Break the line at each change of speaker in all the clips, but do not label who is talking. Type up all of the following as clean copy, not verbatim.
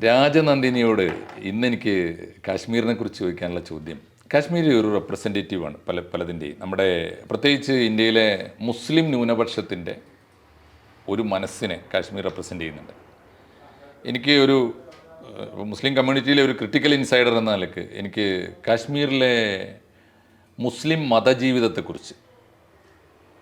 രാജനന്ദിനിയോട് ഇന്നെനിക്ക് കാശ്മീരിനെ കുറിച്ച് ചോദിക്കാനുള്ള ചോദ്യം. കാശ്മീർ ഒരു റെപ്രസെൻറ്റേറ്റീവാണ് പലതിൻ്റെയും. നമ്മുടെ പ്രത്യേകിച്ച് ഇന്ത്യയിലെ മുസ്ലിം ന്യൂനപക്ഷത്തിൻ്റെ ഒരു മനസ്സിനെ കാശ്മീർ റെപ്രസെൻ്റ് ചെയ്യുന്നുണ്ട്. എനിക്ക് ഒരു മുസ്ലിം കമ്മ്യൂണിറ്റിയിലെ ഒരു ക്രിട്ടിക്കൽ ഇൻസൈഡർ എന്ന നിലയ്ക്ക് എനിക്ക് കാശ്മീരിലെ മുസ്ലിം മതജീവിതത്തെക്കുറിച്ച്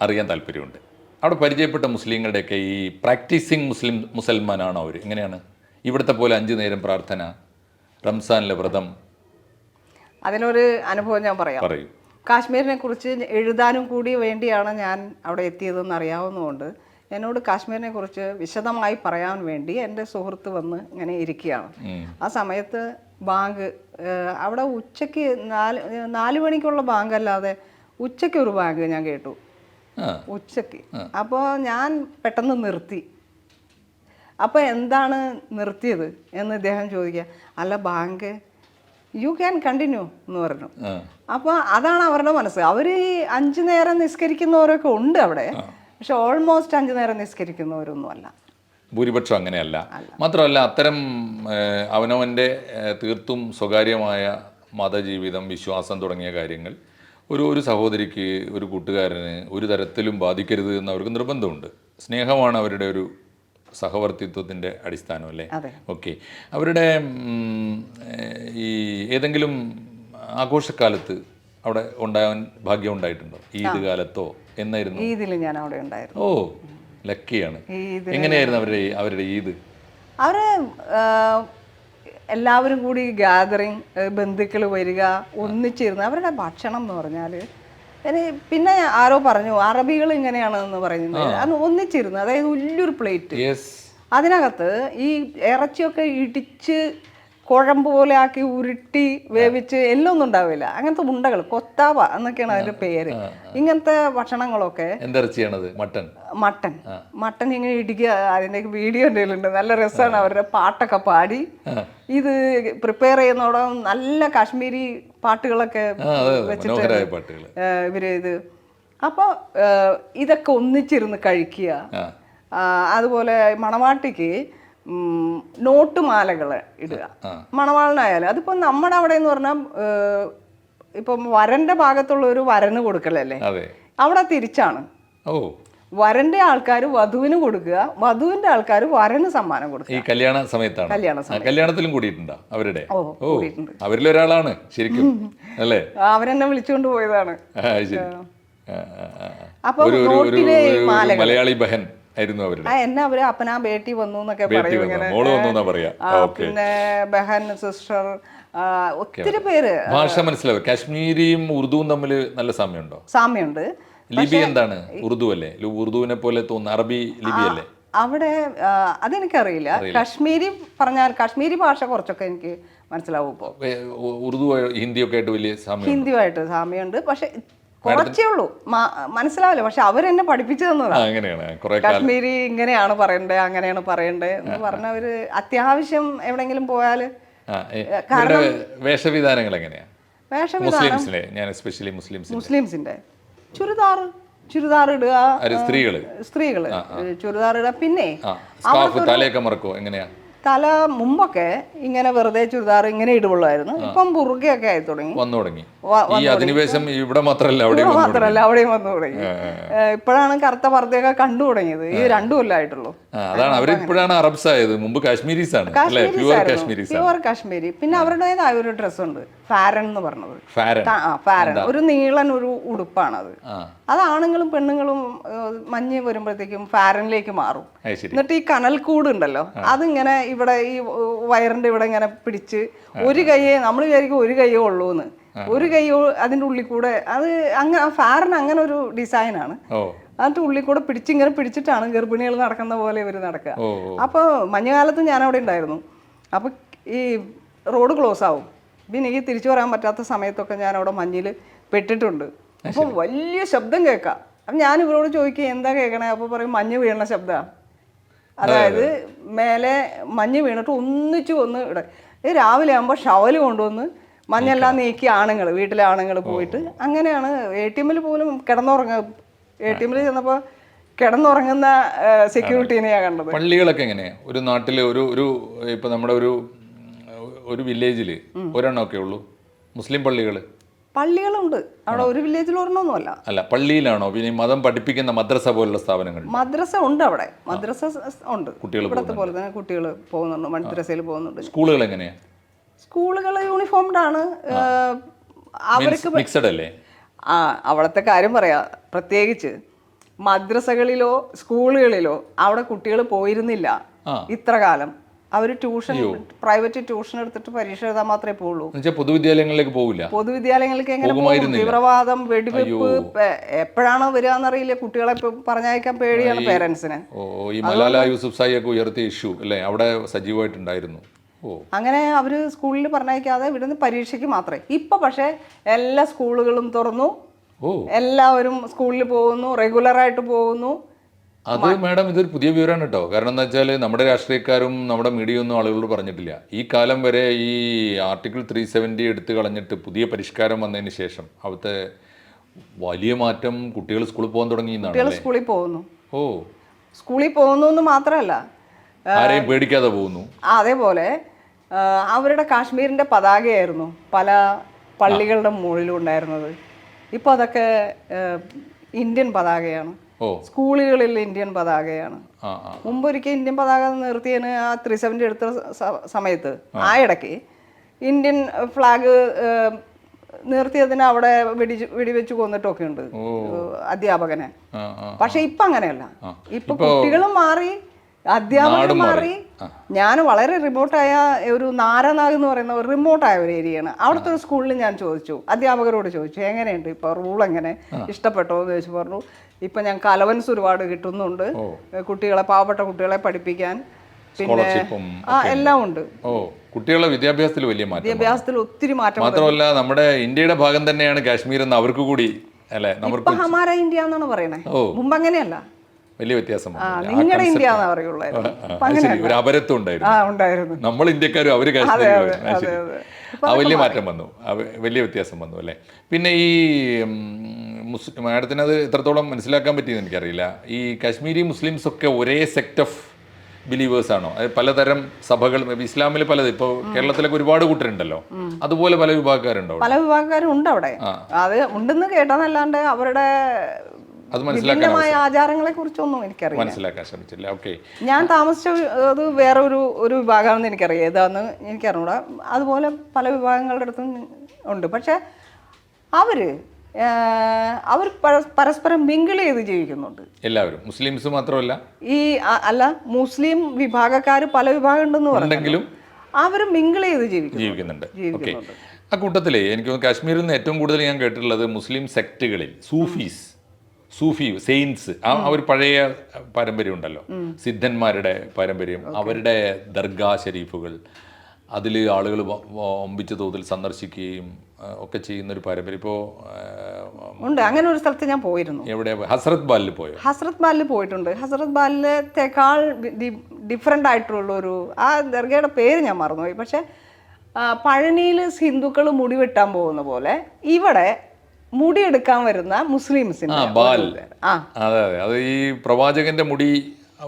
അറിയാൻ താല്പര്യമുണ്ട്. അവിടെ പരിചയപ്പെട്ട മുസ്ലിങ്ങളുടെയൊക്കെ ഈ പ്രാക്ടീസിങ് മുസൽമാനാണോ അവർ? എങ്ങനെയാണ് ഇവിടുത്തെ പോലെ 5 നേരം പ്രാർത്ഥന, റംസാനിലെ വ്രതം?
അതിനൊരു അനുഭവം ഞാൻ പറയാം.
പറയൂ.
കാശ്മീരിനെ കുറിച്ച് എഴുതാനും കൂടി വേണ്ടിയാണ് ഞാൻ അവിടെ എത്തിയതെന്ന് അറിയാവുന്നതുകൊണ്ട് എന്നോട് കാശ്മീരിനെ കുറിച്ച് വിശദമായി പറയാൻ വേണ്ടി എൻ്റെ സുഹൃത്ത് വന്ന് ഇങ്ങനെ ഇരിക്കുകയാണ്. ആ സമയത്ത് ബാങ്ക് അവിടെ ഉച്ചയ്ക്ക് 4 മണിക്കുള്ള ബാങ്ക് അല്ലാതെ ഉച്ചയ്ക്ക് ഒരു ബാങ്ക് ഞാൻ കേട്ടു, ഉച്ചയ്ക്ക്. അപ്പോൾ ഞാൻ പെട്ടെന്ന് നിർത്തി. അപ്പോൾ എന്താണ് നിർത്തിയത് എന്ന് ഇദ്ദേഹം ചോദിക്കുക. അല്ല, ബാങ്ക് യു ക്യാൻ കണ്ടിന്യൂ എന്ന് പറഞ്ഞു. അപ്പോൾ അതാണ് അവരുടെ മനസ്സ്. അവർ ഈ 5 നേരം നിസ്കരിക്കുന്നവരൊക്കെ ഉണ്ട് അവിടെ, പക്ഷെ ഓൾമോസ്റ്റ് 5 നേരം നിസ്കരിക്കുന്നവരൊന്നുമല്ല.
ഭൂരിപക്ഷം അങ്ങനെയല്ല. മാത്രമല്ല, അത്തരം അവനവൻ്റെ തീർത്തും സ്വകാര്യമായ മതജീവിതം, വിശ്വാസം തുടങ്ങിയ കാര്യങ്ങൾ ഒരു സഹോദരിക്ക്, ഒരു കൂട്ടുകാരന് ഒരു തരത്തിലും ബാധിക്കരുത് എന്ന് അവർക്ക് നിർബന്ധമുണ്ട്. സ്നേഹമാണ് അവരുടെ ഒരു സഹവർത്തിത്വത്തിൻ്റെ അടിസ്ഥാനം, അല്ലേ? ഓക്കെ. അവരുടെ ഈ ഏതെങ്കിലും ആഘോഷക്കാലത്ത് അവിടെ ഉണ്ടാകാൻ ഭാഗ്യം ഉണ്ടായിട്ടുണ്ടോ? ഈദ് കാലത്തോ എന്നായിരുന്നു?
ഈദിൽ ഞാൻ അവിടെ ഉണ്ടായിരുന്നു.
ഓ, ലക്കിയാണ്. എങ്ങനെയായിരുന്നു അവരുടെ ഈദ്?
അവർ എല്ലാവരും കൂടി ഗ്യാതറിങ്, ബന്ധുക്കൾ വരിക, ഒന്നിച്ചിരുന്ന് അവരുടെ ഭക്ഷണം എന്ന് പറഞ്ഞാൽ, പിന്നെ ആരോ പറഞ്ഞു അറബികൾ ഇങ്ങനെയാണെന്ന് പറയുന്നത്. അത് ഒന്നിച്ചിരുന്നു, അതായത് വലിയൊരു പ്ലേറ്റ്, അതിനകത്ത് ഈ ഇറച്ചിയൊക്കെ ഇടിച്ച് കുഴമ്പ് പോലെ ആക്കി ഉരുട്ടി വേവിച്ച് എല്ലാം ഒന്നും ഉണ്ടാവില്ല, അങ്ങനത്തെ ഉണ്ടകൾ, കൊത്താവ എന്നൊക്കെയാണ് അതിന്റെ പേര്. ഇങ്ങനത്തെ ഭക്ഷണങ്ങളൊക്കെ. മട്ടൻ ഇങ്ങനെ ഇടിക്കുക. അതിന്റെ വീഡിയോ എന്തെങ്കിലും നല്ല രസമാണ്. അവരുടെ പാട്ടൊക്കെ പാടി ഇത് പ്രിപ്പയർ ചെയ്യുന്നതോടെ നല്ല കാശ്മീരി പാട്ടുകളൊക്കെ വെച്ചിട്ട് ഇവര് ഇത്. അപ്പോൾ ഇതൊക്കെ ഒന്നിച്ചിരുന്ന് കഴിക്കുക. അതുപോലെ മണവാട്ടിക്ക് നോട്ടുമാലകൾ ഇടുക, മണവാളനായാലും. അതിപ്പോ നമ്മുടെ അവിടെ എന്ന് പറഞ്ഞാൽ ഇപ്പം വരന്റെ ഭാഗത്തുള്ള ഒരു വരന് കൊടുക്കലല്ലേ, അവിടെ തിരിച്ചാണ്. വരന്റെ ആൾക്കാർ വധുവിന് കൊടുക്കുക, വധുവിന്റെ ആൾക്കാർ വരന് സമ്മാനം കൊടുക്കുക.
കല്യാണ സമയത്താണ്. കല്യാണത്തിലും കൂടിയിട്ടുണ്ടോ അവരുടെ? അവരിലൊരാളാണ് ശരിക്കും, അല്ലേ?
അവരെന്നെ വിളിച്ചുകൊണ്ട് പോയതാണ്.
അപ്പൊ മലയാളി ബഹൻ
എന്നെ അവര് അപ്പനാ ബേട്ടി വന്നു എന്നൊക്കെ പറയും. ഇങ്ങനെ പിന്നെ ബഹൻ, സിസ്റ്റർ, ഒത്തിരി പേര്.
ഭാഷ മനസ്സിലാവും. കാശ്മീരിയും ഉറുദുവും തമ്മിൽ നല്ല സാമ്യമുണ്ടോ?
സാമ്യമുണ്ട്.
ലിപി എന്താണ്? ഉറുദു അല്ലേ? ഉറുദുവിനെ പോലെ തോന്നുന്നു. അറബി ലിപി അല്ലേ
അവിടെ? അതെനിക്കറിയില്ല. കാശ്മീരി പറഞ്ഞാൽ കാശ്മീരി ഭാഷ കുറച്ചൊക്കെ എനിക്ക് മനസ്സിലാവും. ഇപ്പോൾ
ഉറുദു ഹിന്ദിയൊക്കെ ആയിട്ട് വലിയ സാമ്യം?
ഹിന്ദിയുമായിട്ട് സാമ്യമുണ്ട്, പക്ഷെ കുറച്ചേ ഉള്ളൂ, മനസ്സിലാവില്ല. പക്ഷെ അവരെന്നെ പഠിപ്പിച്ചു തന്നതാണ്. കാശ്മീരി ഇങ്ങനെയാണ് പറയണ്ടേ, അങ്ങനെയാണ് പറയണ്ടേ എന്ന് പറഞ്ഞവര്. അത്യാവശ്യം എവിടെങ്കിലും പോയാല്
വേഷവിധാനങ്ങൾ എങ്ങനെയാ?
മുസ്ലിംസിന്റെ ചുരിദാർ ഇടുക, സ്ത്രീകള് ചുരിദാർ ഇടുക. പിന്നെ തല മുമ്പൊക്കെ ഇങ്ങനെ വെറുതെ ചുരിദാർ ഇങ്ങനെ ഇടുള്ളായിരുന്നു. ഇപ്പം ബുർഗയൊക്കെ ആയി തുടങ്ങി.
ഇവിടെ മാത്രമല്ല
അവിടെയും വന്നു തുടങ്ങി. ഇപ്പോഴാണ് കറുത്ത പർദ്ദയൊക്കെ കണ്ടു തുടങ്ങിയത്. ഈ 2 കൊല്ലമായിട്ടുള്ളൂ. പ്യുവർ കാശ്മീരി. പിന്നെ അവരുടേതായ ഒരു ഡ്രസ് ഉണ്ട്, ഫാരൻ എന്ന് പറഞ്ഞത്. ഫാരൻ ഒരു നീളൻ ഒരു ഉടുപ്പാണത്. അത് ആണുങ്ങളും പെണ്ണുങ്ങളും മഞ്ഞ് വരുമ്പോഴത്തേക്കും ഫാരനിലേക്ക് മാറും. എന്നിട്ട് ഈ കനൽക്കൂട് ഉണ്ടല്ലോ, അതിങ്ങനെ ഇവിടെ ഈ വയറിന്റെ ഇവിടെ ഇങ്ങനെ പിടിച്ച് ഒരു കൈയെ നമ്മൾ വിചാരിക്കും ഒരു കൈയേ ഉള്ളൂ എന്ന്, ഒരു കൈയോ അതിന്റെ ഉള്ളിൽ കൂടെ. അത് അങ്ങനെ ഫാരൻ അങ്ങനെ ഒരു ഡിസൈനാണ്. അതിന്റെ ഉള്ളിൽ കൂടെ ഇങ്ങനെ പിടിച്ചിട്ടാണ് ഗർഭിണികൾ നടക്കുന്ന പോലെ ഇവർ നടക്കുക. അപ്പോൾ മഞ്ഞുകാലത്ത് ഞാൻ അവിടെ ഉണ്ടായിരുന്നു. അപ്പോൾ ഈ റോഡ് ക്ലോസ് ആവും. പിന്നെ എനിക്ക് തിരിച്ചു വരാൻ പറ്റാത്ത സമയത്തൊക്കെ ഞാൻ അവിടെ മഞ്ഞിൽ പെട്ടിട്ടുണ്ട്. അപ്പോൾ വലിയ ശബ്ദം കേൾക്കാം. അപ്പം ഞാൻ ഇവരോട് ചോദിക്കുക എന്താ കേൾക്കണേ? അപ്പോൾ പറയും മഞ്ഞ് വീണ ശബ്ദമാണ്. അതായത് മേലെ മഞ്ഞ് വീണിട്ട് ഒന്നിച്ചു വന്ന് രാവിലെ ആകുമ്പോൾ ഷവല് കൊണ്ടുവന്ന് മഞ്ഞെല്ലാം നീക്കി വീട്ടിലെ ആണുങ്ങൾ പോയിട്ട് അങ്ങനെയാണ്. ATM പോലും കിടന്നുറങ്ങുക. ATM ചെന്നപ്പോൾ കിടന്നുറങ്ങുന്ന സെക്യൂരിറ്റീനെയാണ് കണ്ടത്.
പള്ളികളൊക്കെ എങ്ങനെ ഒരു നാട്ടിൽ ഒരു ഇപ്പൊ നമ്മുടെ ഒരു വില്ലേജിൽ ഒരെണ്ണമൊക്കെ ഉള്ളൂ മുസ്ലിം പള്ളികൾ?
പള്ളികളുണ്ട് അവിടെ, ഒരു വില്ലേജിൽ ഒരെണ്ണമൊന്നുമല്ല.
അല്ല, പള്ളിയിലാണോ പിന്നെ മതം പഠിപ്പിക്കുന്ന മദ്രസ പോലുള്ള സ്ഥാപനങ്ങൾ?
മദ്രസ ഉണ്ട് അവിടെ, മദ്രസ ഉണ്ട്. ഇവിടത്തെ പോലെ തന്നെ കുട്ടികൾ പോകുന്നുണ്ട്, മദ്രസയിൽ പോകുന്നുണ്ട്.
സ്കൂളുകൾ എങ്ങനെയാ?
സ്കൂളുകൾ യൂണിഫോംഡ് ആണ്. അവർക്ക്
മിക്സഡ് അല്ലേ?
അവിടുത്തെ കാര്യം പറയാ, പ്രത്യേകിച്ച് മദ്രസകളിലോ സ്കൂളുകളിലോ അവിടെ കുട്ടികൾ പോയിരുന്നില്ല ഇത്ര കാലം. അവർ ട്യൂഷൻ, പ്രൈവറ്റ് ട്യൂഷൻ എടുത്തിട്ട് പരീക്ഷ എഴുതാൻ മാത്രമേ പോവുള്ളൂ.
പൊതുവിദ്യാലയങ്ങളിലേക്ക് പോകില്ല.
പൊതുവിദ്യാലയങ്ങൾക്ക് എങ്ങനെ പോകും? തീവ്രവാദം, വെടിവെപ്പ് എപ്പോഴാണോ വരികയെന്നറിയില്ല. കുട്ടികളെ പറഞ്ഞയക്കാൻ പേടിയാണ് പേരൻസിന്.
ഈ മലാല യൂസുഫ്സായി ഒക്കെ ഉയർത്തിയ ഇഷ്യൂ അല്ലേ, അവിടെ സജീവമായിട്ടുണ്ടായിരുന്നു.
അങ്ങനെ അവർ സ്കൂളിൽ പറഞ്ഞയക്കാതെ ഇവിടുന്ന് പരീക്ഷയ്ക്ക് മാത്രമേ. ഇപ്പൊ പക്ഷേ എല്ലാ സ്കൂളുകളും തുറന്നു, എല്ലാവരും സ്കൂളിൽ പോകുന്നു, റെഗുലറായിട്ട് പോകുന്നു.
അത് മാഡം ഇതൊരു പുതിയ വിവരമാണ് കേട്ടോ. കാരണം എന്താ വെച്ചാൽ നമ്മുടെ രാഷ്ട്രീയക്കാരും നമ്മുടെ മീഡിയ ഒന്നും ആളുകളോട് പറഞ്ഞിട്ടില്ല. ഈ കാലം വരെ ഈ ആർട്ടിക്കിൾ 370 എടുത്തു കളഞ്ഞിട്ട് പുതിയ പരിഷ്കാരം വന്നതിന് ശേഷം അവിടുത്തെ വലിയ മാറ്റം, കുട്ടികൾ സ്കൂളിൽ പോകാൻ തുടങ്ങി.
കുട്ടികൾ സ്കൂളിൽ പോകുന്നു. സ്കൂളിൽ പോകുന്നു എന്ന് മാത്രമല്ല,
ആരെയും പേടിക്കാതെ പോകുന്നു.
അതേപോലെ അവരുടെ കാശ്മീരിന്റെ പതാകയായിരുന്നു പല പള്ളികളുടെ മുകളിലും ഉണ്ടായിരുന്നത്. ഇപ്പൊ അതൊക്കെ ഇന്ത്യൻ പതാകയാണ്. സ്കൂളുകളിൽ ഇന്ത്യൻ പതാകയാണ്. മുമ്പൊരിക്കൽ ഇന്ത്യൻ പതാക നിർത്തിയതിന് ആ 370 എടുത്ത സമയത്ത് ആ ഇടയ്ക്ക് ഇന്ത്യൻ ഫ്ലാഗ് നിർത്തിയതിന് അവിടെ വെടിവെച്ച് കൊന്നിട്ടൊക്കെ ഉണ്ട് അധ്യാപകനെ. പക്ഷെ ഇപ്പൊ അങ്ങനെയല്ല. ഇപ്പൊ കുട്ടികളും മാറി, അധ്യാപകരും മാറി. ഞാൻ വളരെ റിമോട്ടായ ഒരു നാരനാഗ് എന്ന് പറയുന്ന ഒരു റിമോട്ടായ ഒരു ഏരിയയാണ്. അവിടുത്തെ ഒരു സ്കൂളിൽ ഞാൻ ചോദിച്ചു, അധ്യാപകരോട് ചോദിച്ചു എങ്ങനെയുണ്ട് ഇപ്പൊ റൂൾ, എങ്ങനെ ഇഷ്ടപ്പെട്ടോ എന്ന് ചോദിച്ചു. പറഞ്ഞു ഇപ്പൊ ഞങ്ങൾക്ക് അലവൻസ് ഒരുപാട് കിട്ടുന്നുണ്ട്, കുട്ടികളെ, പാവപ്പെട്ട കുട്ടികളെ പഠിപ്പിക്കാൻ, പിന്നെ എല്ലാം ഉണ്ട്.
കുട്ടികളുടെ വിദ്യാഭ്യാസത്തിൽ വലിയ മാറ്റം,
വിദ്യാഭ്യാസത്തിൽ ഒത്തിരി മാറ്റം.
മാത്രമല്ല നമ്മുടെ ഇന്ത്യയുടെ ഭാഗം തന്നെയാണ് കാശ്മീർ എന്ന് അവർക്ക് കൂടി അല്ലേ.
ഇപ്പൊ ഹമാര ഇന്ത്യ എന്നാണ് പറയണേ, മുമ്പ് അങ്ങനെയല്ല.
വലിയ വ്യത്യാസം.
നിങ്ങളുടെ ഇന്ത്യ എന്നാ പറയുള്ളൂ.
ഒരു അപരത്വം ഉണ്ടായിരുന്നു. നമ്മൾ ഇന്ത്യക്കാരും അവര് കാശ്മീർ. വലിയ മാറ്റം വന്നു, വലിയ വ്യത്യാസം വന്നു അല്ലേ. പിന്നെ ഈ മാഡത്തിന് അത് എത്രത്തോളം മനസ്സിലാക്കാൻ പറ്റിയെന്ന് എനിക്കറിയില്ല. ഈ കാശ്മീരി മുസ്ലിംസ് ഒക്കെ ഒരേ സെക്ട് ഓഫ് ബിലീവേഴ്സ് ആണോ? അത് പലതരം സഭകൾ, ഇസ്ലാമിൽ പലത്, ഇപ്പോൾ കേരളത്തിലൊക്കെ ഒരുപാട് കൂട്ടരുണ്ടല്ലോ, അതുപോലെ പല വിഭാഗക്കാരുണ്ടോ?
പല വിഭാഗക്കാരും ഉണ്ട് അവിടെ. അത് ഉണ്ടെന്ന് കേട്ടതല്ലാണ്ട് അവരുടെ വിഭിന്നമായ ആചാരങ്ങളെ കുറിച്ചൊന്നും എനിക്കറിയാം,
മനസ്സിലാക്കാൻ ശ്രമിച്ചില്ല. ഓക്കെ,
ഞാൻ താമസിച്ചത് വേറെ ഒരു വിഭാഗമാണെന്ന് എനിക്കറിയാം, ഏതാന്ന് എനിക്കറിഞ്ഞൂടാ. അതുപോലെ പല വിഭാഗങ്ങളുടെ അടുത്തും ഉണ്ട്. പക്ഷെ അവർ പരസ്പരം മിങ്കിൾ ചെയ്ത് ജീവിക്കുന്നുണ്ട് എല്ലാവരും.
മുസ്ലിംസ് മാത്രമല്ല,
ഈ അല്ല, മുസ്ലിം വിഭാഗക്കാർ പല വിഭാഗം ഉണ്ടെന്ന് പറഞ്ഞെങ്കിലും അവർ മിങ്കിൾ ചെയ്ത് ജീവിക്കുന്നുണ്ട്.
ആ കൂട്ടത്തിലേ എനിക്ക് തോന്നുന്നു കാശ്മീരിൽ നിന്ന് ഏറ്റവും കൂടുതൽ ഞാൻ കേട്ടിട്ടുള്ളത് മുസ്ലിം സെക്റ്റുകളിൽ സൂഫി സെയിൻസ്, ആ ഒരു പഴയ പാരമ്പര്യം ഉണ്ടല്ലോ, സിദ്ധന്മാരുടെ പാരമ്പര്യം, അവരുടെ ദർഗാ ഷരീഫുകൾ, അതിൽ ആളുകൾ ഒമ്പിച്ച തോതിൽ സന്ദർശിക്കുകയും ഒക്കെ ചെയ്യുന്നൊരു പാരമ്പര്യം ഇപ്പോൾ
ഉണ്ട്. അങ്ങനെ ഒരു സ്ഥലത്ത് ഞാൻ പോയിരുന്നു.
എവിടെ? ഹസ്രത്ത് ബാലിൽ പോയോ?
ഹസ്രത്ത് ബാലിൽ പോയിട്ടുണ്ട്. ഹസ്രത്ത് ബാലിലത്തേക്കാൾ ഡിഫറെൻ്റ് ആയിട്ടുള്ളൊരു, ആ ദർഗയുടെ പേര് ഞാൻ മറന്നുപോയി. പക്ഷെ പഴനിയിൽ ഹിന്ദുക്കൾ മുടി വെട്ടാൻ പോകുന്ന പോലെ ഇവിടെ മുടിയെടുക്കാൻ വരുന്ന മുസ്ലിംസിന്റെ
അത് ഈ പ്രവാചകന്റെ മുടി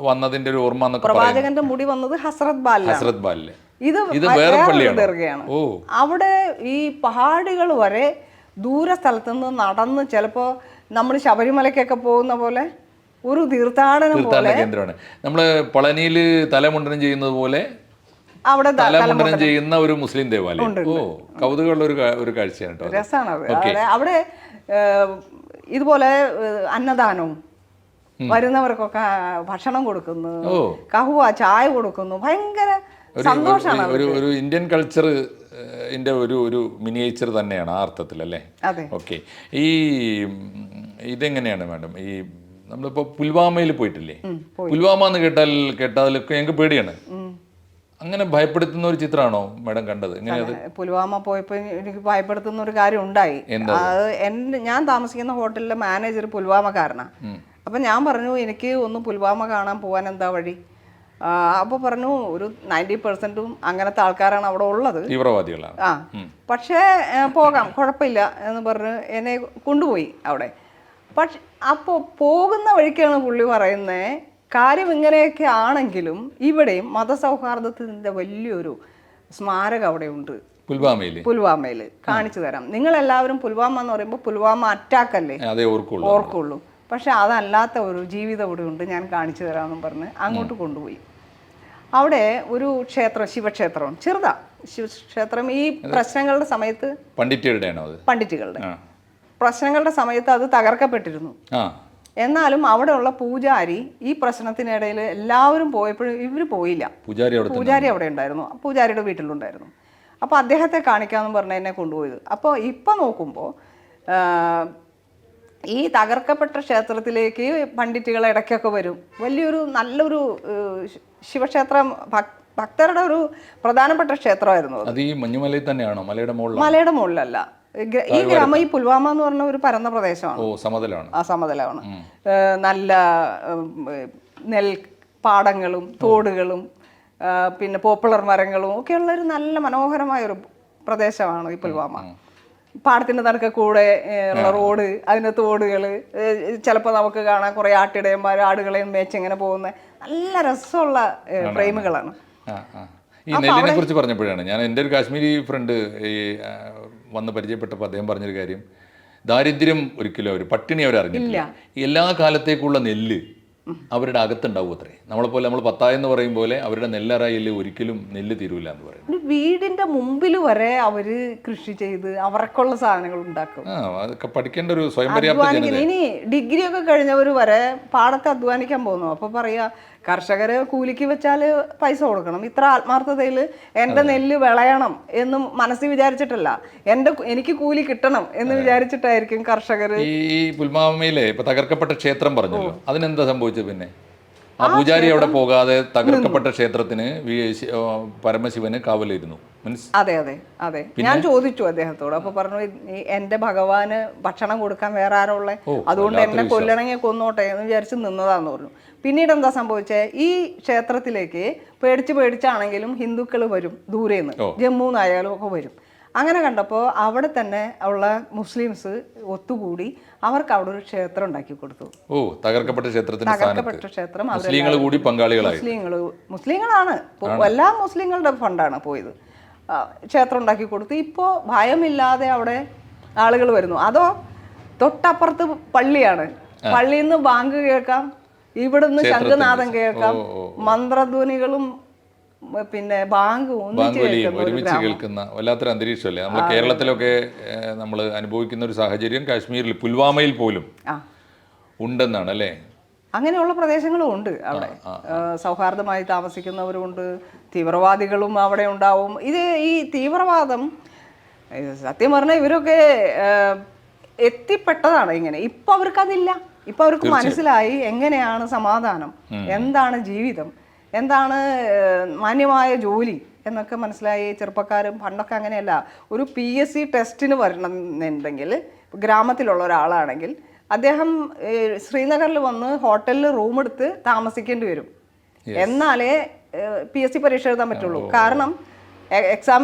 വന്നതിന്റെ ഒരു ഓർമ്മ.
പ്രവാചകന്റെ മുടി വന്നത് ഹസ്രത്ത് ബാലിൽ. ഇത്
വേറെ
ദർഗയാണ്. അവിടെ ഈ പഹാടികൾ വരെ ദൂര സ്ഥലത്ത് നിന്ന് നടന്ന്, ചിലപ്പോ നമ്മൾ ശബരിമലയ്ക്കൊക്കെ പോകുന്ന പോലെ ഒരു തീർത്ഥാടന
കേന്ദ്രമാണ്. നമ്മള് പളനിയിൽ തലമുണ്ടനം ചെയ്യുന്നത് പോലെ അവിടെ തലമുണ്ടനം ചെയ്യുന്ന ഒരു മുസ്ലിം ദേവാലയം. കൗതുകമുള്ള ഒരു കാഴ്ചയാണ്.
രസമാണ്. അവിടെ ഇതുപോലെ അന്നദാനവും, വരുന്നവർക്കൊക്കെ ഭക്ഷണം കൊടുക്കുന്നു, കഹുവ ചായ കൊടുക്കുന്നു, ഭയങ്കര സന്തോഷമാണ്.
ഒരു ഇന്ത്യൻ കൾച്ചർ ഒരു മിനിയേച്ചർ തന്നെയാണ് ആ അർത്ഥത്തിൽ അല്ലേ? ഓക്കെ. ഈ ഇതെങ്ങനെയാണ് മാഡം, ഈ നമ്മളിപ്പോ പുൽവാമയിൽ പോയിട്ടില്ലേ? പുൽവാമ എന്ന് കേട്ടാലൊക്കെ ഞങ്ങൾക്ക് പേടിയാണ്. അങ്ങനെ ഭയപ്പെടുത്തുന്ന ഒരു ചിത്രമാണോ മാഡം കണ്ടത്?
പുൽവാമ പോയപ്പോൾ എനിക്ക് ഭയപ്പെടുത്തുന്ന ഒരു കാര്യം ഉണ്ടായി. ഞാൻ താമസിക്കുന്ന ഹോട്ടലിലെ മാനേജർ പുൽവാമക്കാരനാണ്. അപ്പം ഞാൻ പറഞ്ഞു, എനിക്ക് ഒന്ന് പുൽവാമ കാണാൻ പോകാൻ എന്താ വഴി? അപ്പോൾ പറഞ്ഞു, ഒരു 90% അങ്ങനത്തെ ആൾക്കാരാണ് അവിടെ ഉള്ളത്,
തീവ്രവാദികളാണ്.
പക്ഷേ പോകാം, കുഴപ്പമില്ല എന്ന് പറഞ്ഞ് എന്നെ കൊണ്ടുപോയി. അവിടെ പക്ഷെ അപ്പോൾ പോകുന്ന വഴിക്കാണ് പുള്ളി പറയുന്നത്, കാര്യം ഇങ്ങനെയൊക്കെ ആണെങ്കിലും ഇവിടെയും മതസൗഹാർദ്ദത്തിൻ്റെ വലിയൊരു സ്മാരകം അവിടെ ഉണ്ട്. പുൽവാമയിൽ കാണിച്ചു തരാം. നിങ്ങളെല്ലാവരും പുൽവാമ എന്ന് പറയുമ്പോൾ പുൽവാമ അറ്റാക്കല്ലേ ഓർക്കുള്ളൂ. പക്ഷെ അതല്ലാത്ത ഒരു ജീവിതം ഇവിടെ ഉണ്ട്, ഞാൻ കാണിച്ചു തരാമെന്നും പറഞ്ഞ് അങ്ങോട്ട് കൊണ്ടുപോയി. അവിടെ ഒരു ക്ഷേത്രം, ശിവക്ഷേത്രമാണ്, ചെറുതാ ശിവക്ഷേത്രം. ഈ പ്രശ്നങ്ങളുടെ സമയത്ത് പണ്ഡിറ്റുകളുടെ പ്രശ്നങ്ങളുടെ സമയത്ത് അത് തകർക്കപ്പെട്ടിരുന്നു. എന്നാലും അവിടെയുള്ള പൂജാരി ഈ പ്രശ്നത്തിനിടയിൽ എല്ലാവരും പോയപ്പോഴും ഇവർ പോയില്ല. പൂജാരി അവിടെ ഉണ്ടായിരുന്നു, പൂജാരിയുടെ വീട്ടിലുണ്ടായിരുന്നു. അപ്പോൾ അദ്ദേഹത്തെ കാണിക്കാമെന്ന് പറഞ്ഞ് എന്നെ കൊണ്ടുപോയത്. അപ്പോൾ ഇപ്പം നോക്കുമ്പോൾ ഈ തകർക്കപ്പെട്ട ക്ഷേത്രത്തിലേക്ക് പണ്ഡിറ്റുകൾ ഇടയ്ക്കൊക്കെ വരും. വലിയൊരു നല്ലൊരു ശിവക്ഷേത്രം, ഭക്തരുടെ ഒരു പ്രധാനപ്പെട്ട ക്ഷേത്രമായിരുന്നു.
അത് ഈ മഞ്ഞുമലയിൽ തന്നെയാണോ?
മലയുടെ മുകളിലല്ല. ഈ ഗ്രാമം, ഈ പുൽവാമ എന്ന് പറഞ്ഞ ഒരു പരന്ന പ്രദേശമാണ്. സമതലമാണ്. നല്ല നെൽപ്പാടങ്ങളും തോടുകളും പിന്നെ പോപ്പുലർ മരങ്ങളും ഒക്കെയുള്ള ഒരു നല്ല മനോഹരമായ ഒരു പ്രദേശമാണ് ഈ പുൽവാമ. പാടത്തിൻ്റെ നടുക്ക് കൂടെ ഉള്ള റോഡ്, അതിൻ്റെ തോടുകൾ, ചിലപ്പോൾ നമുക്ക് കാണാം കുറേ ആട്ടിടയന്മാർ ആടുകളെയും മേച്ചിങ്ങനെ പോകുന്ന നല്ല രസമുള്ള ഫ്രെയിമുകളാണ്.
ഈ നെല്ലിനെ കുറിച്ച് പറഞ്ഞപ്പോഴാണ് ഞാൻ എൻ്റെ ഒരു കാശ്മീരി ഫ്രണ്ട് ഈ വന്ന് പരിചയപ്പെട്ടപ്പോൾ അദ്ദേഹം പറഞ്ഞൊരു കാര്യം, ദാരിദ്ര്യം ഒരിക്കലും അവർ പട്ടിണി അവരറിഞ്ഞിട്ടില്ല. എല്ലാ കാലത്തേക്കുള്ള നെല്ല് അവരുടെ അകത്തുണ്ടാവും അത്രേ. നമ്മളെപ്പോലെ നമ്മൾ പത്തായെന്ന് പറയും പോലെ അവരുടെ നെല്ലറയിൽ ഒരിക്കലും നെല്ല് തീരൂല എന്ന് പറയും.
വീടിന്റെ മുമ്പിൽ വരെ അവര് കൃഷി ചെയ്ത് അവർക്കുള്ള സാധനങ്ങൾ ഉണ്ടാക്കും.
അതൊക്കെ പഠിക്കേണ്ട ഒരു സ്വയം പര്യാപ്ത.
ഇനി ഡിഗ്രി ഒക്കെ കഴിഞ്ഞവർ വരെ പാടത്ത് അധ്വാനിക്കാൻ പോകുന്നു. അപ്പൊ പറയാ കർഷകരെ കൂലിക്ക് വെച്ചാൽ പൈസ കൊടുക്കണം. ഇത്ര ആത്മാർത്ഥതയിൽ എൻ്റെ നെല്ല് വിളയണം എന്ന് മനസ്സിൽ വിചാരിച്ചിട്ടല്ല, എനിക്ക് കൂലി കിട്ടണം എന്ന് വിചാരിച്ചിട്ടായിരിക്കും കർഷകർ.
ഈ പുൽവാമയിലെ ഇപ്പൊ തകർക്കപ്പെട്ട ക്ഷേത്രം പറഞ്ഞല്ലോ, അതിനെന്താ സംഭവിച്ചത്? പിന്നെ ആ പൂജാരി അവിടെ പോകാതെ തകർക്കപ്പെട്ട ക്ഷേത്രത്തിന് പരമശിവന് കാവലിരുന്നു.
അതെ. ഞാൻ ചോദിച്ചു അദ്ദേഹത്തോട്. അപ്പൊ പറഞ്ഞു, എന്റെ ഭഗവാന് ഭക്ഷണം കൊടുക്കാൻ വേറെ ആരുള്ളേ, അതുകൊണ്ട് എന്നെ കൊല്ലണമെങ്കിൽ കൊന്നോട്ടെ എന്ന് വിചാരിച്ച് നിന്നതാന്ന് പറഞ്ഞു. പിന്നീട് എന്താ സംഭവിച്ചേ, ഈ ക്ഷേത്രത്തിലേക്ക് പേടിച്ചാണെങ്കിലും ഹിന്ദുക്കൾ വരും, ദൂരേന്ന് ജമ്മുന്നായാലും ഒക്കെ വരും. അങ്ങനെ കണ്ടപ്പോൾ അവിടെ തന്നെ ഉള്ള മുസ്ലിംസ് ഒത്തുകൂടി അവർക്ക് അവിടെ ഒരു ക്ഷേത്രം ഉണ്ടാക്കി കൊടുത്തു.
തകർക്കപ്പെട്ട
ക്ഷേത്രം മുസ്ലിങ്ങളാണ്, എല്ലാ മുസ്ലിങ്ങളുടെ ഫണ്ടാണ് പോയത്. ക്ഷേത്രം ഉണ്ടാക്കി കൊടുത്തു. ഇപ്പോൾ ഭയമില്ലാതെ അവിടെ ആളുകൾ വരുന്നു. അതോ തൊട്ടപ്പുറത്ത് പള്ളിയാണ്, പള്ളിയിൽ നിന്ന് ബാങ്ക് കേൾക്കാം, ഇവിടുന്ന് ശംഖനാദം കേൾക്കാം, മന്ത്രധ്വനികളും പിന്നെ ബാങ്ക്
ഒരുമിച്ച് കേൾക്കുന്ന വല്ലാത്തൊരു അന്തരീക്ഷമല്ലേ. നമ്മൾ കേരളത്തിലൊക്കെ നമ്മൾ അനുഭവിക്കുന്ന ഒരു സാഹചര്യം കാശ്മീരിൽ പുൽവാമയിൽ പോലും ഉണ്ടെന്നാണ് അല്ലേ?
അങ്ങനെയുള്ള പ്രദേശങ്ങളും ഉണ്ട് അവിടെ. സൗഹാർദ്ദമായി താമസിക്കുന്നവരുണ്ട്, തീവ്രവാദികളും അവിടെ ഉണ്ടാവും. ഈ തീവ്രവാദം സത്യം പറഞ്ഞാൽ ഇവരൊക്കെ എത്തിപ്പെട്ടതാണ് ഇങ്ങനെ. ഇപ്പൊ അവർക്കതില്ല. ഇപ്പൊ അവർക്ക് മനസ്സിലായി എങ്ങനെയാണ് സമാധാനം, എന്താണ് ജീവിതം, എന്താണ് മാന്യമായ ജോലി എന്നൊക്കെ മനസ്സിലായി. ചെറുപ്പക്കാരും പണ്ടൊക്കെ അങ്ങനെയല്ല. ഒരു PSC ടെസ്റ്റിന് വരണമെന്നുണ്ടെങ്കിൽ ഗ്രാമത്തിലുള്ള ഒരാളാണെങ്കിൽ അദ്ദേഹം ശ്രീനഗറിൽ വന്ന് ഹോട്ടലിൽ റൂം എടുത്ത് താമസിക്കേണ്ടി വരും. എന്നാലേ PSC പരീക്ഷ എഴുതാൻ പറ്റുള്ളൂ. കാരണം എക്സാം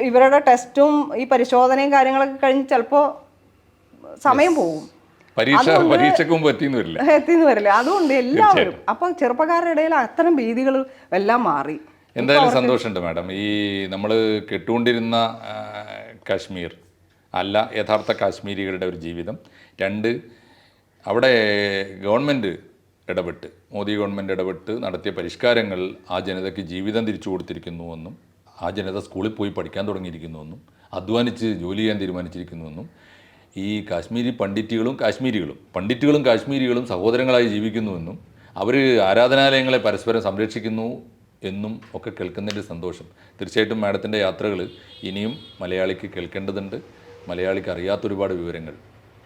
ഇവരുടെ ടെസ്റ്റും ഈ പരിശോധനയും കാര്യങ്ങളൊക്കെ കഴിഞ്ഞ് ചിലപ്പോൾ സമയം പോകും. എത്തിന്ന് വരില്ല. അതുകൊണ്ട് എല്ലാവരും അപ്പൊ ചെറുപ്പക്കാരുടെ ഇടയിൽ അത്തരം ഭീതികൾ എല്ലാം മാറി.
എന്തായാലും സന്തോഷമുണ്ട് മാഡം. ഈ നമ്മൾ കേട്ടുകൊണ്ടിരുന്ന കാശ്മീർ അല്ല യഥാർത്ഥ കാശ്മീരികളുടെ ഒരു ജീവിതം. രണ്ട്, അവിടെ ഗവൺമെൻറ് ഇടപെട്ട്, മോദി ഗവൺമെൻറ് ഇടപെട്ട് നടത്തിയ പരിഷ്കാരങ്ങൾ ആ ജനതയ്ക്ക് ജീവിതം തിരിച്ചു കൊടുത്തിരിക്കുന്നുവെന്നും ആ ജനത സ്കൂളിൽ പോയി പഠിക്കാൻ തുടങ്ങിയിരിക്കുന്നുവെന്നും അധ്വാനിച്ച് ജോലി ചെയ്യാൻ തീരുമാനിച്ചിരിക്കുന്നുവെന്നും ഈ കാശ്മീരി പണ്ഡിറ്റുകളും കാശ്മീരികളും സഹോദരങ്ങളായി ജീവിക്കുന്നുവെന്നും അവർ ആരാധനാലയങ്ങളെ പരസ്പരം സംരക്ഷിക്കുന്നു എന്നും ഒക്കെ കേൾക്കുന്നതിൻ്റെ സന്തോഷം. തീർച്ചയായിട്ടും മാഡത്തിൻ്റെ യാത്രകൾ ഇനിയും മലയാളിക്ക് കേൾക്കേണ്ടതുണ്ട്. മലയാളിക്ക് അറിയാത്തൊരുപാട് വിവരങ്ങൾ,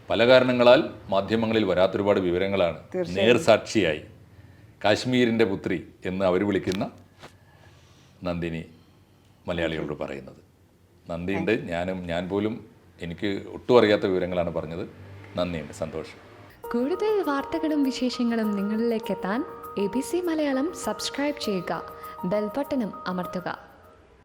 പല കാരണങ്ങളാൽ മാധ്യമങ്ങളിൽ വരാത്തൊരുപാട് വിവരങ്ങളാണ് നേർസാക്ഷിയായി കാശ്മീരിൻ്റെ പുത്രി എന്ന് അവർ വിളിക്കുന്ന നന്ദിനി മലയാളികളോട് പറയുന്നത്. നന്ദിയുണ്ട്. ഞാൻ പോലും എനിക്ക് ഒട്ടും അറിയാത്ത വിവരങ്ങളാണ് പറഞ്ഞത്. നന്ദിയുണ്ട്, സന്തോഷം.
കൂടുതൽ വാർത്തകളും വിശേഷങ്ങളും നിങ്ങളിലേക്ക് എത്താൻ ABC മലയാളം സബ്സ്ക്രൈബ് ചെയ്യുക, ബെൽ ബട്ടണും അമർത്തുക.